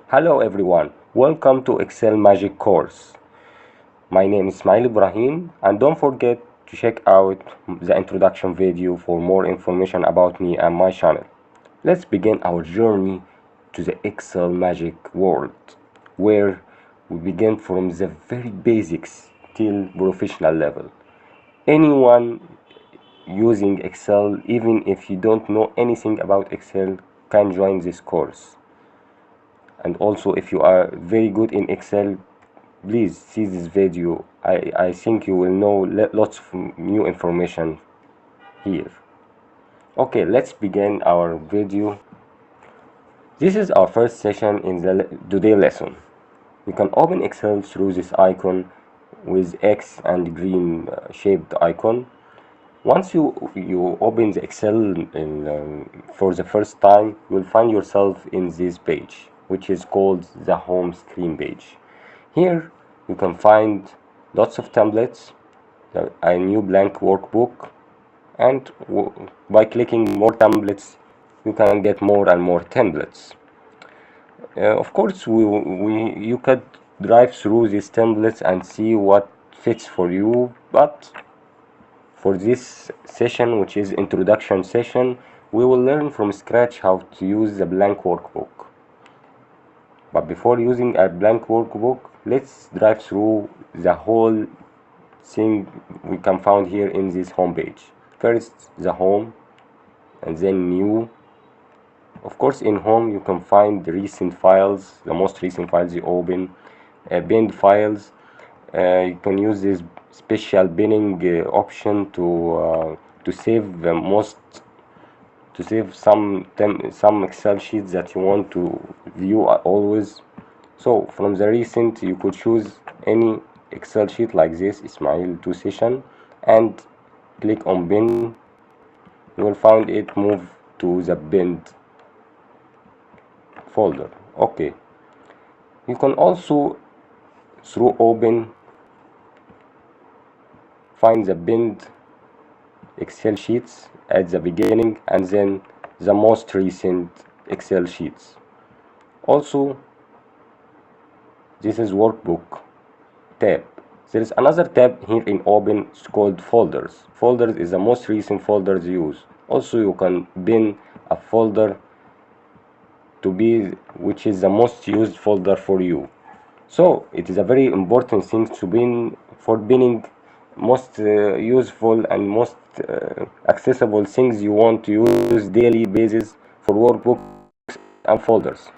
Hello everyone, welcome to Excel Magic course. My name is Ismail Ibrahim, and don't forget to check out the introduction video for more information about me and my channel. Let's begin our journey to the Excel Magic world, where we begin from the very basics till professional level. Anyone using Excel, even if you don't know anything about Excel, can join this course. And also, if you are very good in Excel, please see this video. I think you will know lots of new information here. Okay, let's begin our video. This is our first session in the today lesson. You can open Excel through this icon with X and green shaped icon. Once you open the Excel for the first time, you will find yourself in this page, which is called the home screen page. Here you can find lots of templates, a new blank workbook, and by clicking more templates you can get more and more templates. Of course, you could drive through these templates and see what fits for you, but for this session, which is introduction session, we will learn from scratch how to use the blank workbook. But before using a blank workbook, let's drive through the whole thing we can find here in this home page. First, the home, and then new. Of course, in home you can find the recent files, the most recent files you open, binned files. You can use this special binning option to save some Excel sheets that you want to view always. So from the recent, you could choose any Excel sheet like this, Ismail 2 session, and click on bin. You will find it move to the binned folder. Okay, you can also through open find the binned Excel sheets at the beginning and then the most recent Excel sheets. Also, this is workbook tab. There is another tab here in open, it's called folders. Folders is the most recent folders used. Also, you can bin a folder to be which is the most used folder for you. So it is a very important thing to bin for binning most useful and most accessible things you want to use daily basis for workbooks and folders.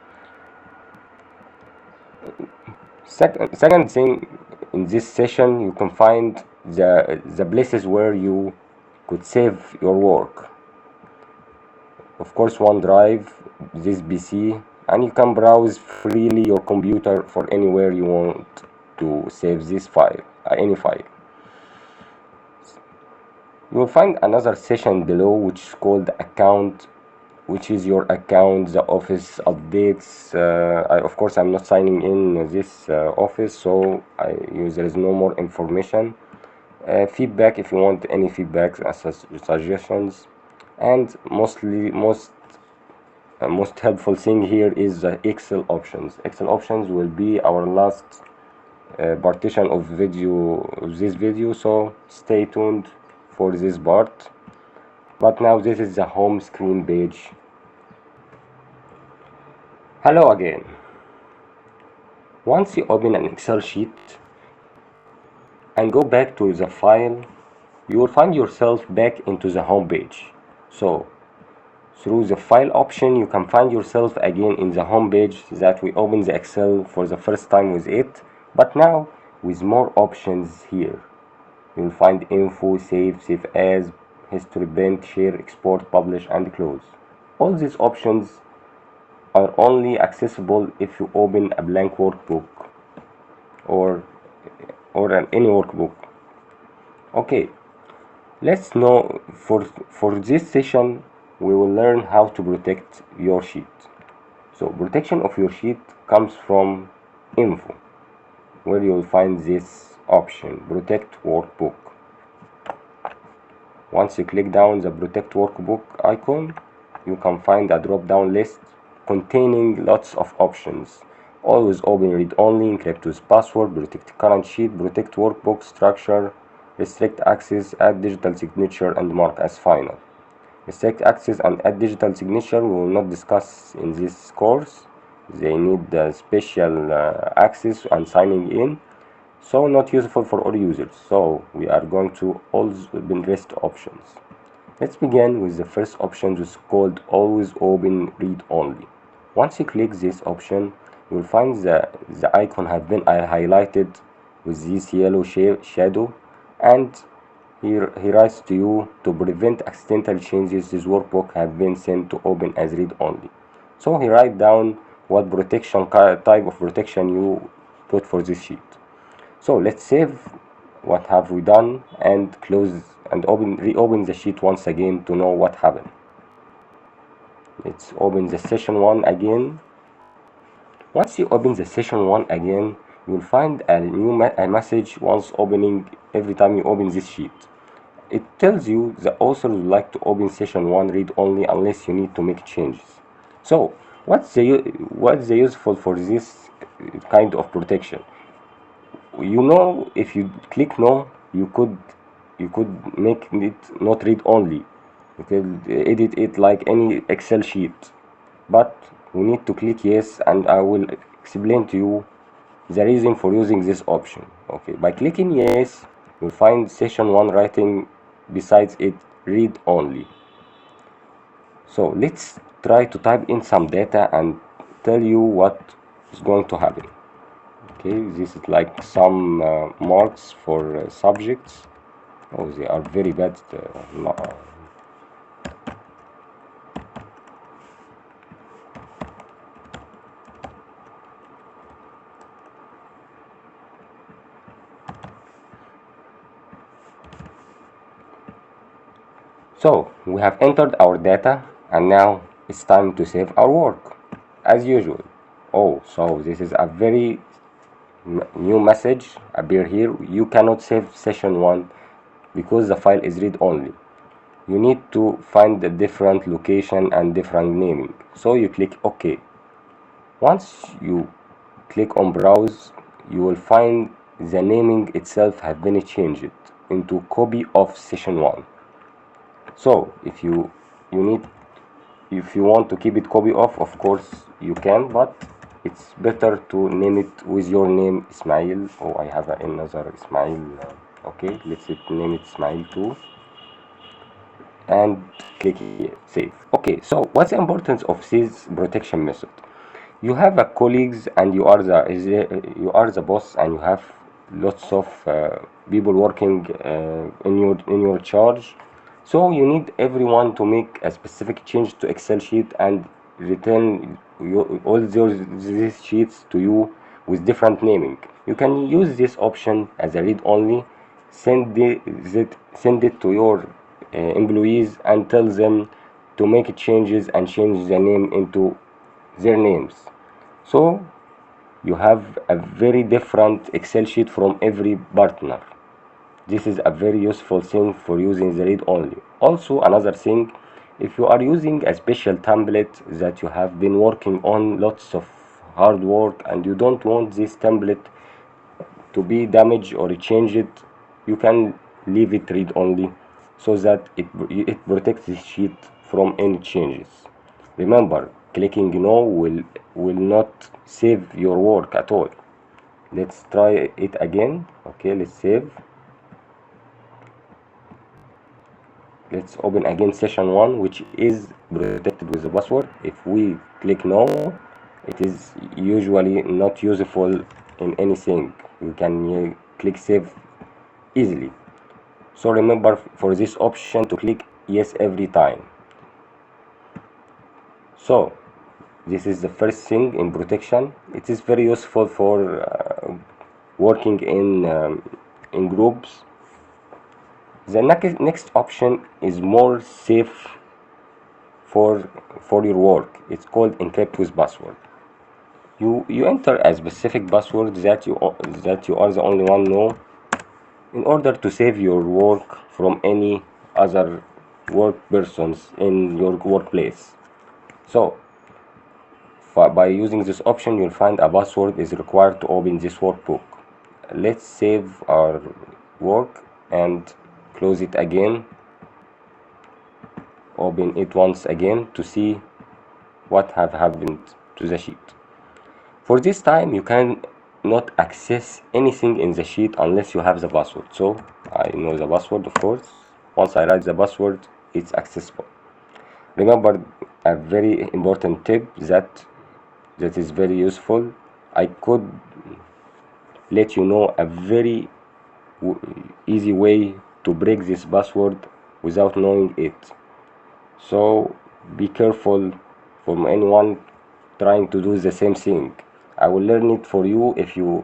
Second thing, in this session you can find the places where you could save your work. Of course, OneDrive, this PC, and you can browse freely your computer for anywhere you want to save this file, any file. You will find another session below which is called account, which is your account, the office updates. Of course, I'm not signing in this office, so there is no more information. Feedback, if you want any feedback, suggestions, and most helpful thing here is the Excel options. Excel options will be our last partition of this video, so stay tuned for this part. But now this is the home screen page. Hello again. Once you open an Excel sheet and go back to the file, you will find yourself back into the home page. So through the file option, you can find yourself again in the home page that we opened the Excel for the first time with it, but now with more options here. You will find info, save as, history, print, share, export, publish, and close. All these options are only accessible if you open a blank workbook or any workbook. Okay, let's know for this session we will learn how to protect your sheet. So protection of your sheet comes from info, where you will find this option, protect workbook. Once you click down the protect workbook icon, you can find a drop down list containing lots of options. Always open read-only, encrypt with password, protect current sheet, protect workbook structure, restrict access, add digital signature and mark as final. Restrict access and add digital signature we will not discuss in this course. They need special access and signing in, so not useful for all users. So we are going to open rest options. Let's begin with the first option, which is called always open read only. Once you click this option, you will find the icon has been highlighted with this yellow shadow, and he writes to you, to prevent accidental changes, this workbook has been sent to open as read only. So he write down what type of protection you put for this sheet. So let's save what have we done and close and reopen the sheet once again to know what happened. Let's open the session 1 again. Once you open the session 1 again, you will find a new message once opening. Every time you open this sheet, it tells you the author would like to open session 1 read only unless you need to make changes. So what's the useful for this kind of protection? You know, if you click no, you could make it not read only. You could edit it like any Excel sheet, but we need to click yes, and I will explain to you the reason for using this option. Okay, by clicking yes, you'll find session 1 writing besides it read only. So let's try to type in some data and tell you what is going to happen. Okay, this is like some marks for subjects. Oh, they are very bad. So we have entered our data, and now it's time to save our work as usual. Oh, so this is a very new message appear here. You cannot save session 1 because the file is read only. You need to find a different location and different naming. So you click OK. Once you click on browse, you will find the naming itself has been changed into copy of session 1. So if you want to keep it copy of course you can, but it's better to name it with your name, Ismail. Oh, I have another Ismail. Okay, let's name it Ismail 2 and click here, save. Okay, so what's the importance of this protection method? You have a colleagues and you are the boss, and you have lots of people working in your charge. So you need everyone to make a specific change to Excel sheet and return all these sheets to you with different naming. You can use this option as a read only. Send it to your employees and tell them to make changes and change the name into their names. So you have a very different Excel sheet from every partner. This is a very useful thing for using the read only. Also, another thing, if you are using a special template that you have been working on lots of hard work and you don't want this template to be damaged or changed, you can leave it read only so that it protects the sheet from any changes. Remember, clicking no will not save your work at all. Let's try it again. Okay, let's save. Let's open again session 1, which is protected with the password. If we click no, it is usually not useful in anything. You can click save easily. So remember, for this option to click yes every time. So this is the first thing in protection. It is very useful for working in groups. The next option is more safe for your work. It's called Encrypt with password. You enter a specific password that you are the only one know, in order to save your work from any other work persons in your workplace. So by using this option, you'll find a password is required to open this workbook. Let's save our work and close it again. Open it once again to see what have happened to the sheet. For this time, you can not access anything in the sheet unless you have the password. So I know the password, of course. Once I write the password, it's accessible. Remember a very important tip that is very useful. I could let you know a very easy way to break this password without knowing it. So be careful from anyone trying to do the same thing. I will learn it for you if you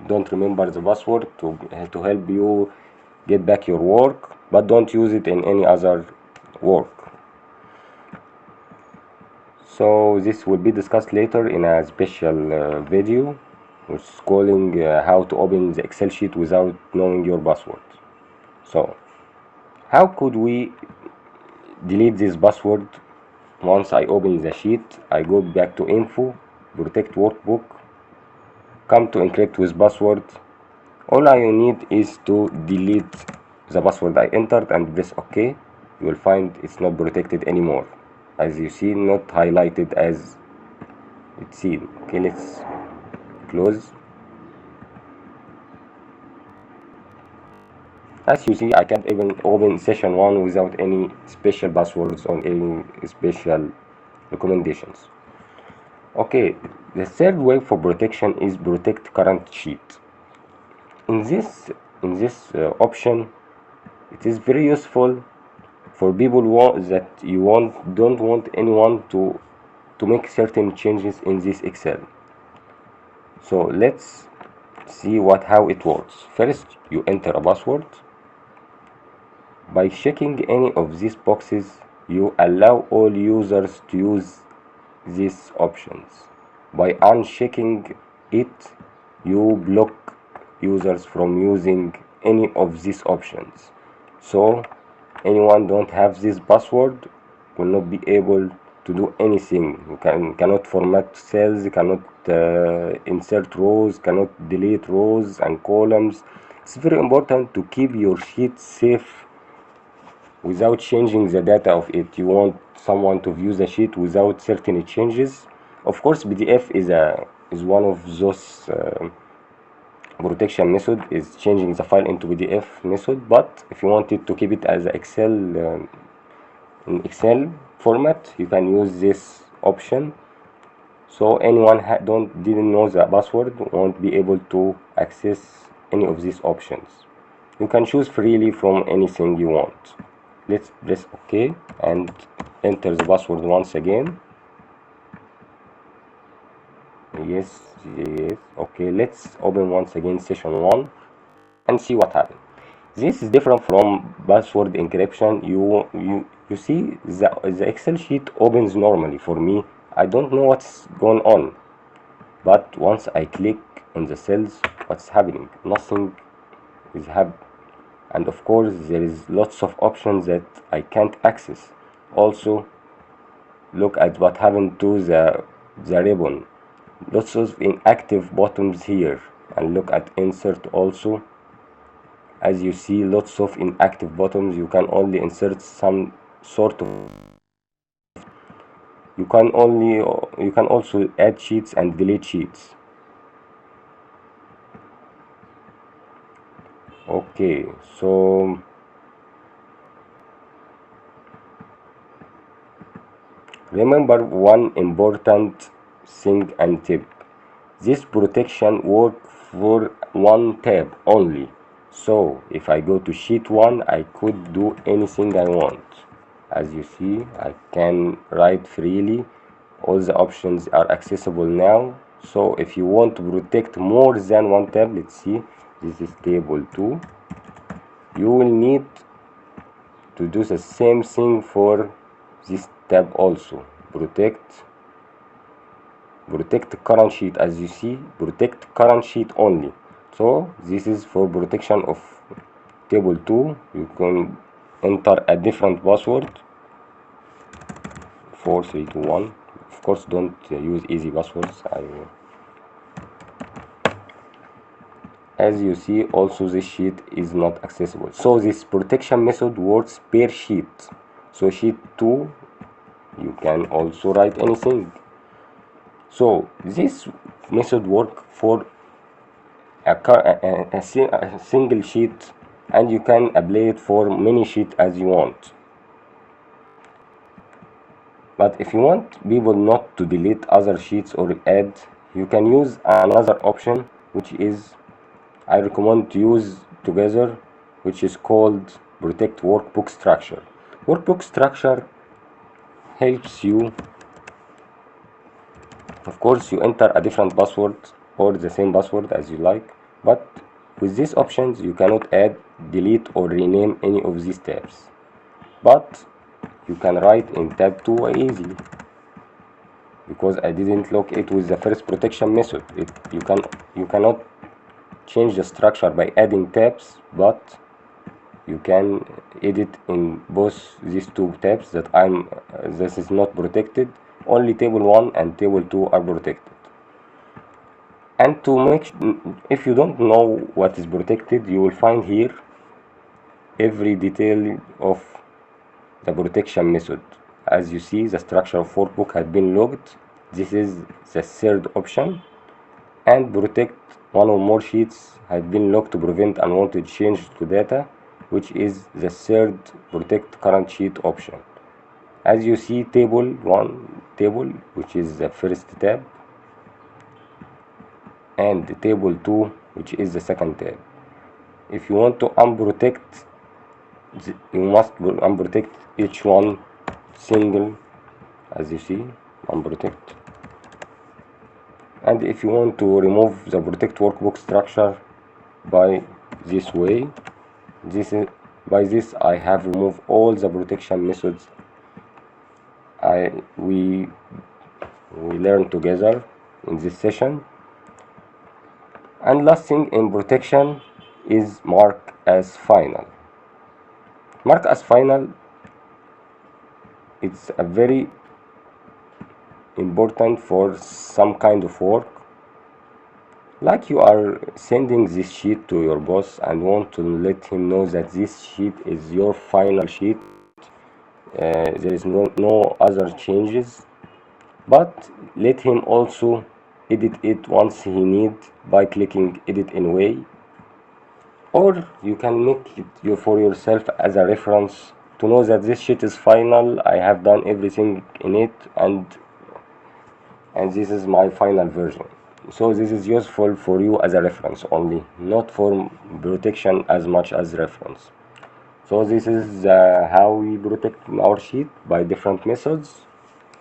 don't remember the password to help you get back your work, but don't use it in any other work. So this will be discussed later in a special video, which is calling how to open the Excel sheet without knowing your password. So how could we delete this password? Once I open the sheet, I go back to info, protect workbook, come to encrypt with password. All I need is to delete the password I entered and press OK. You will find it's not protected anymore. As you see, not highlighted as it's seen. Okay, let's close. As you see, I can't even open session 1 without any special passwords or any special recommendations. Okay, the third way for protection is protect current sheet. In this option, it is very useful for people that don't want anyone to make certain changes in this Excel. So let's see how it works. First, you enter a password. By checking any of these boxes, you allow all users to use these options. By unchecking it, you block users from using any of these options. So anyone don't have this password will not be able to do anything. You cannot format cells, cannot insert rows, cannot delete rows and columns. It's very important to keep your sheet safe without changing the data of it. You want someone to view the sheet without certain changes. Of course, PDF is one of those protection method, is changing the file into PDF method. But if you wanted to keep it as Excel in Excel format, you can use this option. So anyone didn't know the password won't be able to access any of these options. You can choose freely from anything you want. Let's press OK and enter the password once again. Yes. Okay, let's open once again session 1 and see what happens. This is different from password encryption. You see the Excel sheet opens normally for me. I don't know what's going on, but once I click on the cells, what's happening? Nothing is happening. And of course, there is lots of options that I can't access. Also, look at what happened to the ribbon. Lots of inactive buttons here. And look at insert also. As you see, lots of inactive buttons. You can only insert some sort of. You can also add sheets and delete sheets. Okay, so remember one important thing and tip. This protection works for one tab only. So if I go to sheet 1, I could do anything I want. As you see, I can write freely. All the options are accessible now. So if you want to protect more than one tab, let's see, this is table 2. You will need to do the same thing for this tab also. Protect current sheet. As you see, protect current sheet only. So this is for protection of table 2. You can enter a different password, 4321. Of course don't use easy passwords. As you see, also this sheet is not accessible, so this protection method works per sheet. So sheet 2, you can also write anything. So this method work for a single sheet, and you can apply it for many sheets as you want. But if you want people not to delete other sheets or add, you can use another option, which is I recommend to use together, which is called protect workbook structure. Workbook structure helps you, of course you enter a different password or the same password as you like, but with these options you cannot add, delete or rename any of these tabs, but you can write in tab 2 easily, because I didn't lock it with the first protection method. You cannot change the structure by adding tabs, but you can edit in both these two tabs that this is not protected. Only table 1 and table 2 are protected. And to make, if you don't know what is protected, you will find here every detail of the protection method. As you see, the structure of workbook has been logged. This is the third option. And protect one or more sheets has been locked to prevent unwanted change to data, which is the third protect current sheet option. As you see, table 1 table, which is the first tab, and table 2, which is the second tab. If you want to unprotect, you must unprotect each one single, as you see, unprotect. And if you want to remove the protect workbook structure by this way, by this I have removed all the protection methods we learned together in this session. And last thing in protection is mark as final. Mark as final, it's a very important for some kind of work, like you are sending this sheet to your boss and want to let him know that this sheet is your final sheet. There is no other changes, but let him also edit it once he need by clicking edit anyway, or you can make it for yourself as a reference to know that this sheet is final. I have done everything in it, and this is my final version. So this is useful for you as a reference only, not for protection as much as reference. So this is how we protect our sheet by different methods.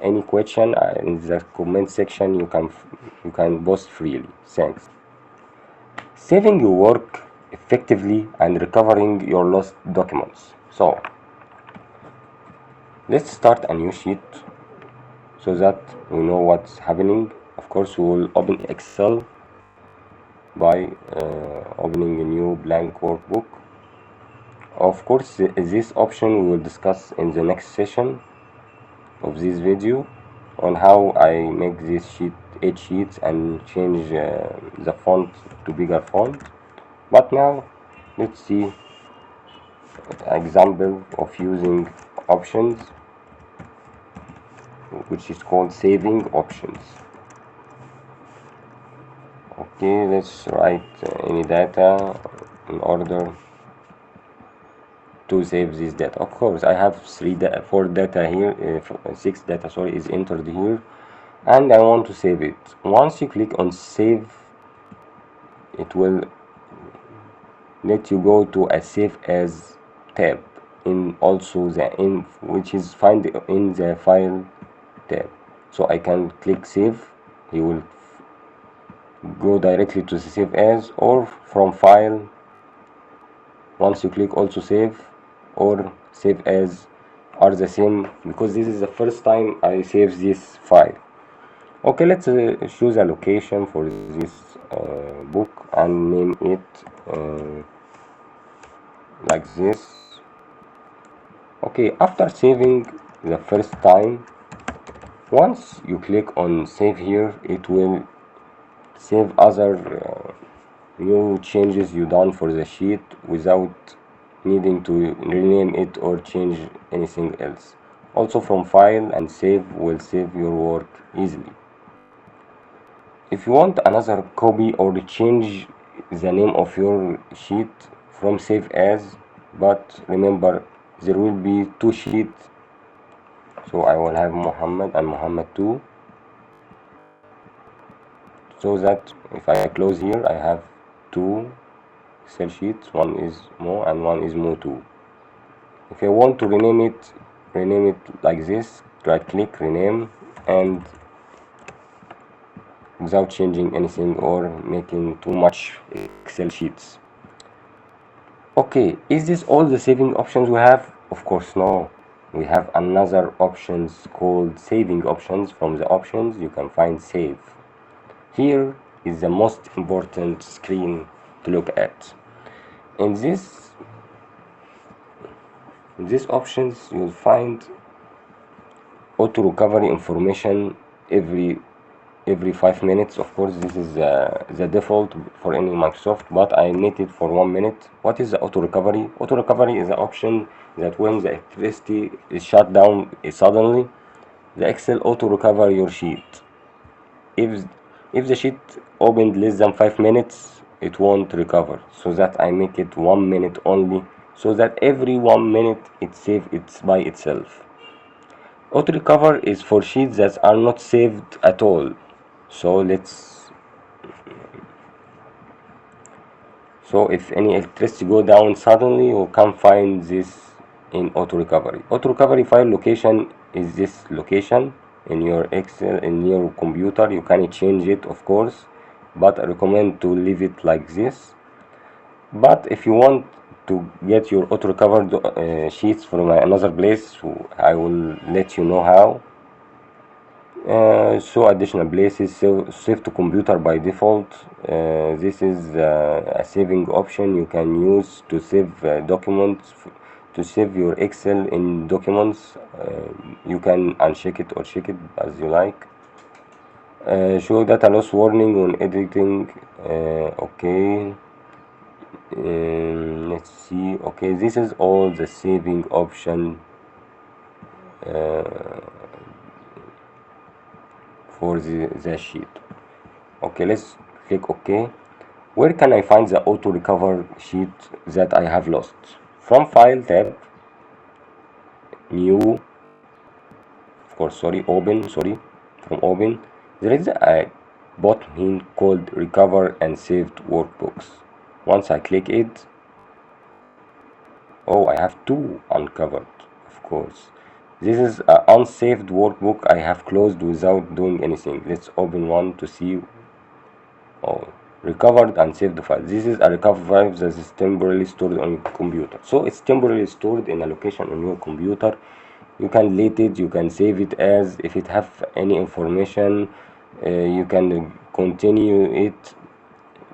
Any question in the comment section, you can post freely. Thanks. Saving your work effectively and recovering your lost documents. So let's start a new sheet so that we know what's happening. Of course, we will open Excel by opening a new blank workbook. Of course, this option we will discuss in the next session of this video on how I make this sheet 8 sheets and change the font to bigger font. But now let's see an example of using options, which is called saving options. Okay, let's write any data in order to save this data. Of course, I have 4 data here, 6 data, sorry, is entered here, and I want to save it. Once you click on save, it will let you go to a save as tab in also the which is find in the file tab. So I can click save, he will go directly to the save as, or from file, once you click also save or save as are the same, because this is the first time I save this file. Okay, let's choose a location for this book and name it like this. Okay, after saving the first time, Once you click on save here, it will save other new changes you done for the sheet without needing to rename it or change anything else. Also from file and save will save your work easily. If you want another copy or change the name of your sheet from save as, but remember there will be two sheets, so I will have Muhammad and Muhammad 2, so that if I close here I have two Excel sheets, one is Mo and one is Mo 2. If I want to rename it like this, right click, rename, and without changing anything or making too much Excel sheets. Okay, is this all the saving options we have? Of course no. We have another options called saving options. From the options you can find save. Here is the most important screen to look at. In these options you'll find auto recovery information every 5 minutes. Of course this is the default for any Microsoft, but I made it for 1 minute. What is the auto recovery? Auto recovery is an option that when the electricity is shut down suddenly, the Excel auto recover your sheet. If the sheet opened less than 5 minutes, it won't recover, so that I make it 1 minute only, so that every 1 minute it saves it by itself. Auto recover is for sheets that are not saved at all. So if any electricity go down suddenly, you can find this in auto recovery. Auto recovery file location is this location in your Excel, in your computer. You can change it, of course, but I recommend to leave it like this. But if you want to get your auto recovered sheets from another place, I will let you know how. So additional places, save to computer by default. This is a saving option you can use to save documents, to save your Excel in documents. You can uncheck it or check it as you like. Show data loss warning when editing. Okay, let's see. Okay, this is all the saving option for the sheet. Okay, let's click OK. Where can I find the auto recover sheet that I have lost? From file tab, new, of course, sorry, open, sorry, from open, there is a button called recover and saved workbooks. Once I click it, oh, I have two uncovered, of course. This is an unsaved workbook I have closed without doing anything. Let's open one to see. Oh, recovered and saved file. This is a recovered file that is temporarily stored on your computer. So it's temporarily stored in a location on your computer. You can delete it, you can save it as, if it have any information, you can continue it.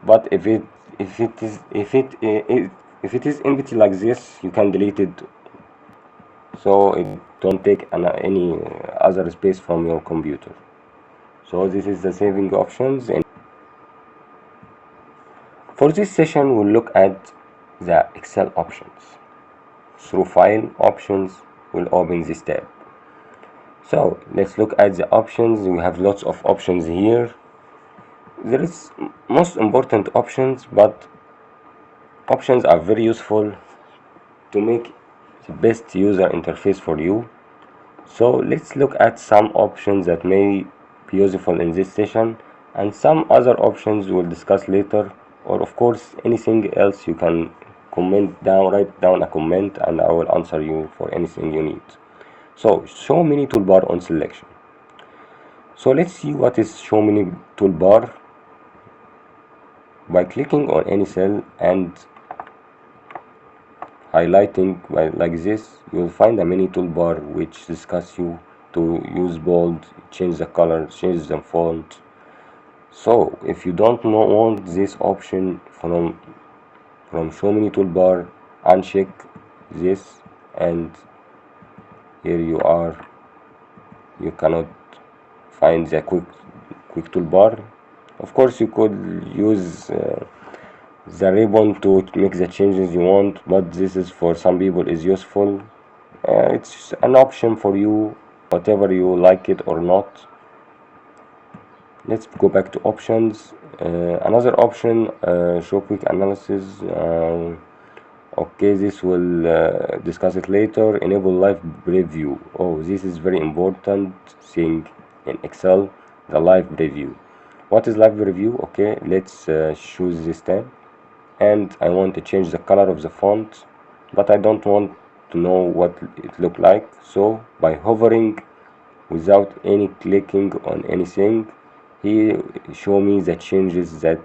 But if it is empty like this, you can delete it, so it don't take any other space from your computer. So this is the saving options. And for this session we'll look at the Excel options. Through file options we'll open this tab. So let's look at the options. We have lots of options here. There is most important options, but options are very useful to make the best user interface for you. So let's look at some options that may be useful in this session, and some other options we'll discuss later, or of course anything else you can comment down, write down a comment, and I will answer you for anything you need. So show menu toolbar on selection. So let's see what is show menu toolbar. By clicking on any cell and highlighting like this, you will find a mini toolbar which discusses you to use bold, change the color, change the font. So if you don't want this option from show menu toolbar, uncheck this, and here you are, you cannot find the quick toolbar. Of course, you could use the ribbon to make the changes you want, but this is for some people is useful. It's an option for you, whatever you like it or not. Let's go back to options. Another option, show quick analysis. Okay, this will discuss it later. Enable live preview. Oh, this is very important thing in Excel, the live preview. What is live preview? Okay, let's choose this tab, and I want to change the color of the font, but I don't want to know what it look like. So by hovering without any clicking on anything, he show me the changes that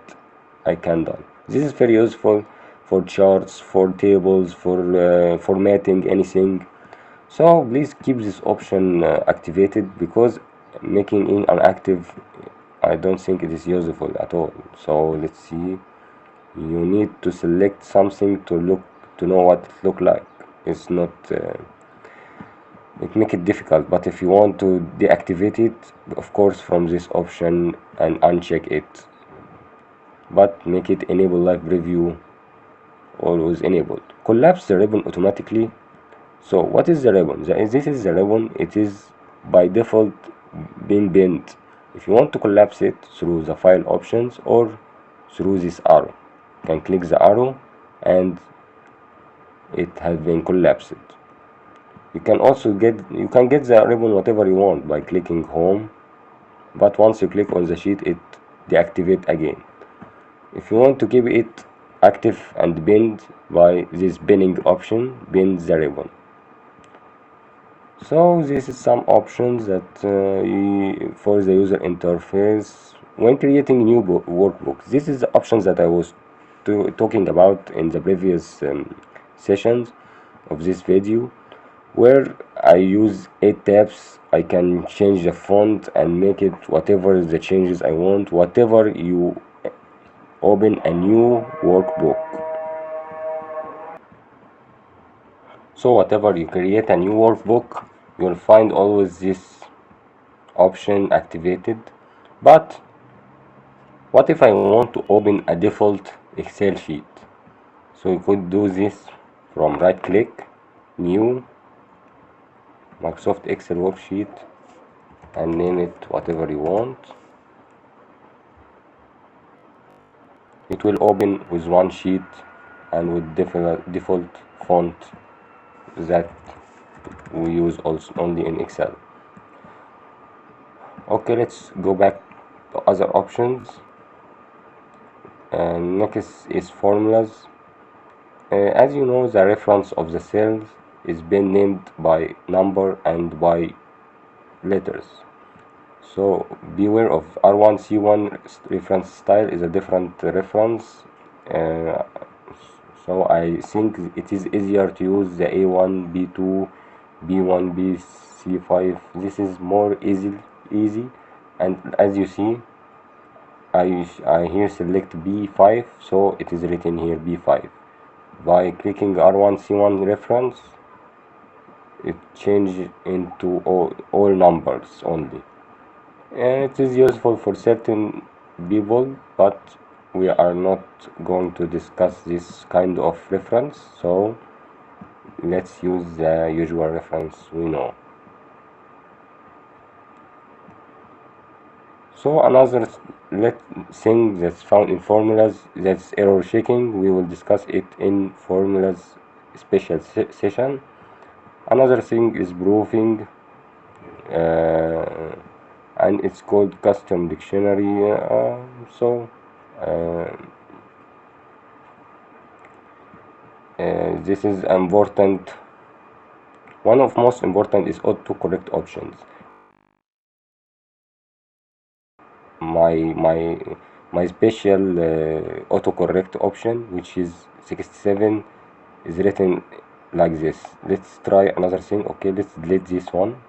I can do. This is very useful for charts, for tables, for formatting anything. So please keep this option activated, because making it inactive, I don't think it is useful at all. So let's see. You need to select something to know what it look like. It's not it make it difficult, but if you want to deactivate it, of course from this option and uncheck it, but make it enable live preview always enabled. Collapse the ribbon automatically. So what is the ribbon? This is the ribbon. It is by default being bent. If you want to collapse it through the file options or through this arrow, you can click the arrow and it has been collapsed. You can also get the ribbon whatever you want by clicking home, but once you click on the sheet it deactivate again. If you want to keep it active and bend, by this bending option, bend the ribbon. So this is some options that for the user interface when creating new workbooks. This is the options that I was talking about in the previous sessions of this video, where I use 8 tabs. I can change the font and make it whatever the changes I want, whatever you open a new workbook. So whatever you create a new workbook, you'll find always this option activated. But what if I want to open a default Excel sheet? So you could do this from right click, new, Microsoft Excel worksheet, and name it whatever you want. It will open with one sheet and with default font that we use also only in Excel. Okay, let's go back to other options. Next is formulas. As you know, the reference of the cells is being named by number and by letters. So beware of R1C1 reference style is a different reference. So I think it is easier to use the A1, B2, B1, BC5. This is more easy, and as you see, I here select B5, so it is written here B5. By clicking R1C1 reference, it changes into all numbers only. And it is useful for certain people, but we are not going to discuss this kind of reference, so let's use the usual reference we know. So another thing that's found in formulas, that's error checking. We will discuss it in formulas special session. Another thing is proofing, and it's called custom dictionary. This is important. One of most important is autocorrect options. My special autocorrect option, which is 67, is written like this. Let's try another thing. Okay, let's delete this one.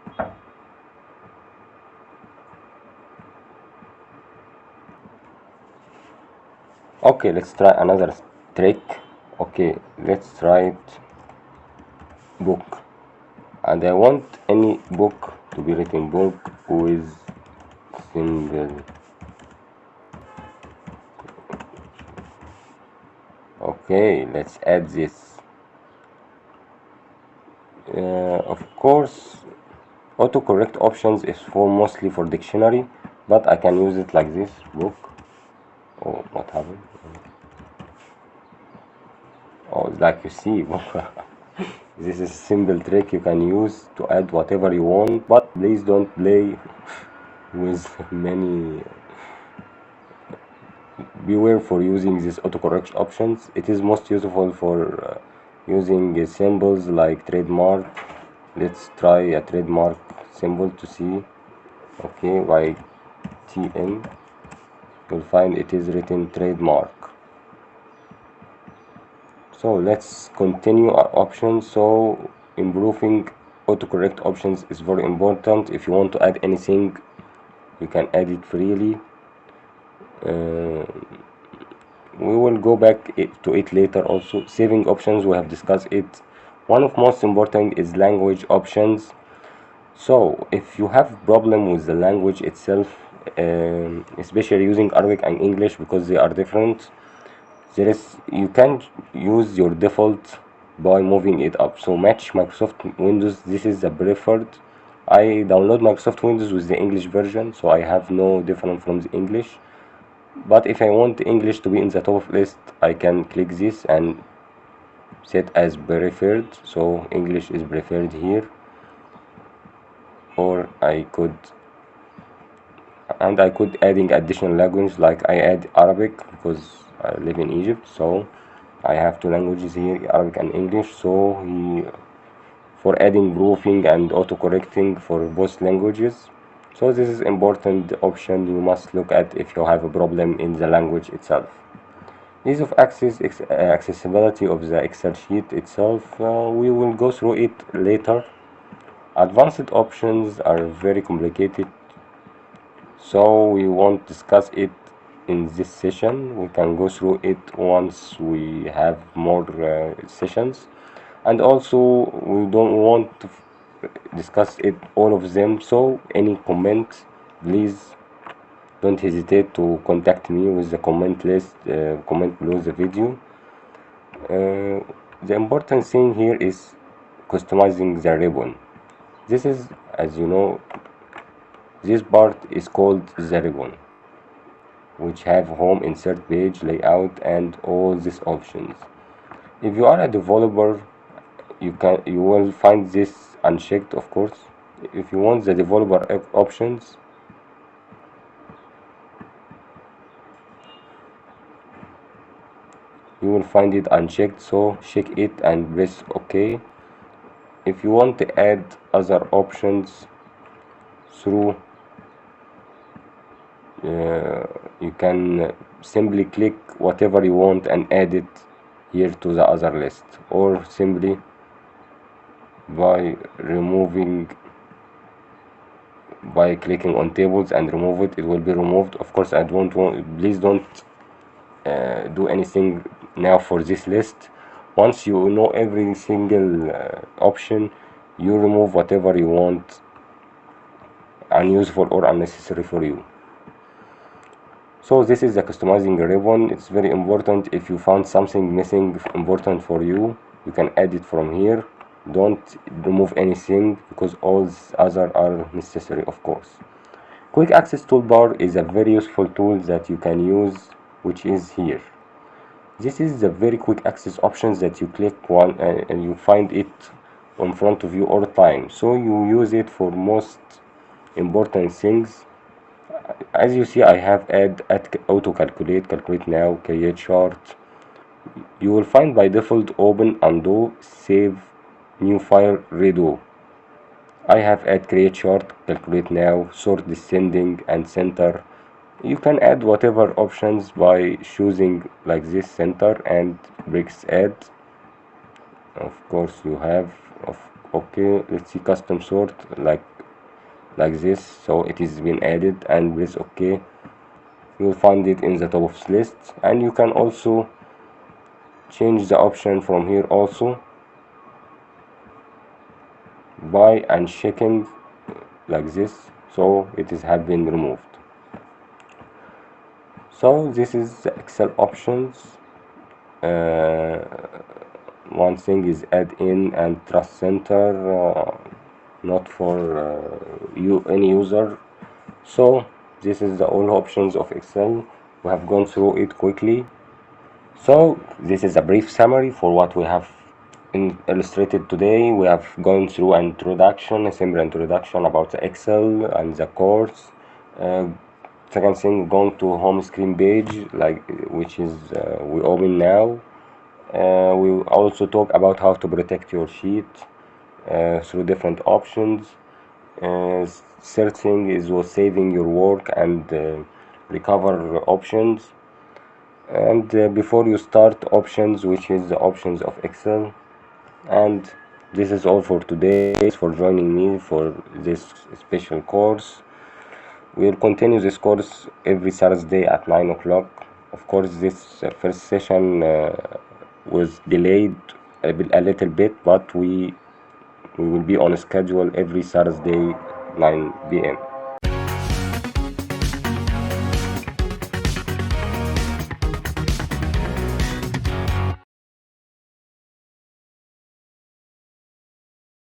Okay, let's try another trick. Okay, let's write book, and I want any book to be written book with Symbol. Okay, let's add this. Of course, autocorrect options is mostly for dictionary, but I can use it like this book. Oh, what happened? Oh, like you see, this is a simple trick you can use to add whatever you want, but please don't play with many. Beware for using these autocorrect options. It is most useful for using symbols like trademark. Let's try a trademark symbol to see. Okay, like TM, you'll find it is written trademark. So let's continue our options. So improving autocorrect options is very important. If you want to add anything, you can add it freely. We will go back to it later. Also, saving options, we have discussed it. One of most important is language options. So if you have problem with the language itself, especially using Arabic and English because they are different, you can use your default by moving it up. So match Microsoft Windows, this is the preferred. I download Microsoft Windows with the English version, so I have no different from the English. But if I want English to be in the top of list, I can click this and set as preferred. So English is preferred here, or I could adding additional language, like I add Arabic because I live in Egypt, so I have two languages here, Arabic and English. So for adding proofing and autocorrecting for both languages. So this is important option you must look at if you have a problem in the language itself. Ease of accessibility of the Excel sheet itself, we will go through it later. Advanced options are very complicated, so we won't discuss it in this session. We can go through it once we have more sessions, and also we don't want to discuss it all of them. So any comment, please don't hesitate to contact me with the comment list, comment below the video. The important thing here is customizing the ribbon. This is, as you know, this part is called the ribbon, which have home, insert page, layout, and all these options. If you are a developer, you will find this unchecked, of course. If you want the developer options, you will find it unchecked, so check it and press OK. If you want to add other options through, you can simply click whatever you want and add it here to the other list, or simply by clicking on tables and remove it, it will be removed. Of course, I don't want, please don't do anything now for this list. Once you know every single option, you remove whatever you want unuseful or unnecessary for you. So this is the customizing ribbon. It's very important. If you found something missing important for you, you can add it from here. Don't remove anything because all other are necessary, of course. Quick access toolbar is a very useful tool that you can use, which is here. This is the very quick access options that you click one and you find it in front of you all the time. So you use it for most important things. As you see, I have add auto calculate now, create chart. You will find by default open, undo, save, new file, redo. I have add create chart, calculate now, sort descending, and center. You can add whatever options by choosing like this center and bricks add. Of course you have okay, let's see, custom sort like this, so it is been added, and press OK. You will find it in the top of the list, and you can also change the option from here also by unchecking like this. so it has been removed. So this is the Excel options. One thing is add in and trust center, not for any user. So this is the all options of Excel. We have gone through it quickly. So this is a brief summary for what we have illustrated today. We have gone through an introduction, a simple introduction about the Excel and the course. Second thing, going to home screen page, which is we open now. We also talk about how to protect your sheet through different options. Third thing is was saving your work and recover options. And before you start options, which is the options of Excel. And this is all for today. Thanks for joining me for this special course. We will continue this course every Thursday at 9 o'clock. Of course, this first session was delayed a little bit, but we will be on schedule every Thursday 9 p.m.